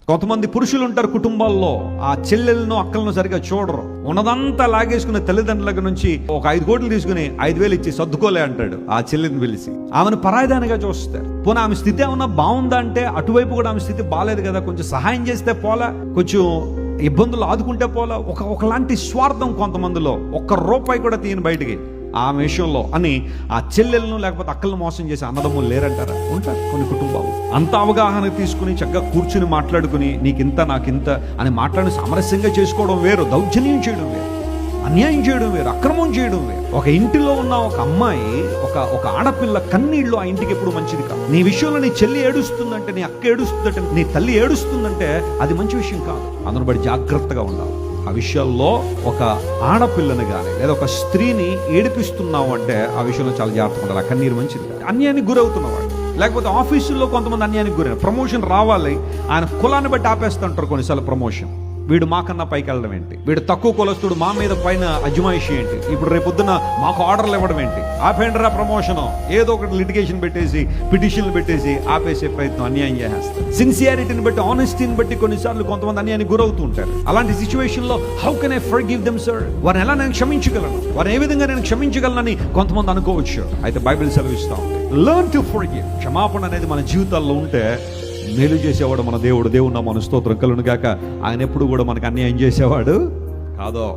కొంతమంది పురుషులు ఉంటారు కుటుంబాల్లో, ఆ చెల్లెలను అక్కలను సరిగా చూడరు. ఉన్నదంతా లాగేసుకునే తల్లిదండ్రుల దగ్గర నుంచి ఒక 5 కోట్లు తీసుకుని 5,000 ఇచ్చి సర్దుకోలే అంటాడు ఆ చెల్లిని పిలిచి. ఆమెను పరాయిదానిగా చూస్తారు. పోనీ ఆమె స్థితి ఏమన్నా బాగుందా అంటే అటువైపు కూడా ఆమె స్థితి బాగాలేదు కదా, కొంచెం సహాయం చేస్తే పోలా, కొంచెం ఇబ్బందులు ఆదుకుంటే పోలా, ఒకలాంటి స్వార్థం కొంతమందిలో. ₹1 కూడా తీయని బయటికి ఆ విషయంలో అని ఆ చెల్లెలను లేకపోతే అక్కలను మోసం చేసి అన్నదమ్ములు లేరంటారా? ఉంటారు కొన్ని కుటుంబాలు. అంత అవగాహన తీసుకుని చక్కగా కూర్చుని మాట్లాడుకుని నీకింత నాకింత అని మాట్లాడి సామరస్యంగా చేసుకోవడం వేరు, దౌర్జన్యం చేయడం వేరు, అన్యాయం చేయడం వేరు, అక్రమం చేయడం వేరు. ఒక ఇంటిలో ఉన్న ఒక అమ్మాయి, ఒక ఆడపిల్ల కన్నీళ్ళు ఆ ఇంటికి ఎప్పుడు మంచిది కాదు. నీ విషయంలో నీ చెల్లి ఏడుస్తుందంటే, నీ అక్క ఏడుస్తుందంటే, నీ తల్లి ఏడుస్తుందంటే అది మంచి విషయం కాదు. అందును బట్టి జాగ్రత్తగా ఉండాలి. ఆ విషయాల్లో ఒక ఆడపిల్లని కానీ లేదా ఒక స్త్రీని ఏడిపిస్తున్నావు అంటే ఆ విషయంలో చాలా జాగ్రత్తగా ఉండాలి. ఆ కన్నీరు మంచిది కాదు. అన్యాయానికి గురవుతున్నవాడు, లేకపోతే ఆఫీసుల్లో కొంతమంది అన్యాయానికి గురైన, ప్రమోషన్ రావాలి, ఆయన కులాన్ని బట్టి ఆపేస్తుంటారు కొన్నిసార్లు ప్రమోషన్. వీడు మాకన్నా పైకి వెళ్ళడం ఏంటి, వీడు తక్కువ కులస్తుడు మా మీద పైన అజమాయిషి ఏంటి, ఇప్పుడు రేపొద్దున మాకు ఆర్డర్లు ఇవ్వడం ఏంటి, ఆపేండ్రా ప్రమోషన్, ఏదో ఒకటి లిటిగేషన్ పెట్టేసి పిటిషన్లు పెట్టేసి ఆపేసే ప్రయత్నం, అన్యాయం చేస్తారు. సిన్సియారిటీని బట్టి, ఆనెస్టీని బట్టి కొన్నిసార్లు కొంతమంది అన్యాయానికి గురవుతూ ఉంటారు. అలాంటి సిచ్యువేషన్ లో how can I forgive them sir, వారిని ఎలా నేను క్షమించగలను, వారిని ఏ విధంగా నేను క్షమించగలనని కొంతమంది అనుకోవచ్చు. అయితే బైబిల్ సెలవిస్తా ఉంది, లెర్న్ టు ఫర్గివ్. క్షమాపణ అనేది మన జీవితాల్లో ఉంటే మేలు చేసేవాడు మన దేవుడు. దేవుడు నా మన స్తోత్రం కలుగును గాక. ఆయన ఎప్పుడు కూడా మనకు అన్యాయం చేసేవాడు కాదో.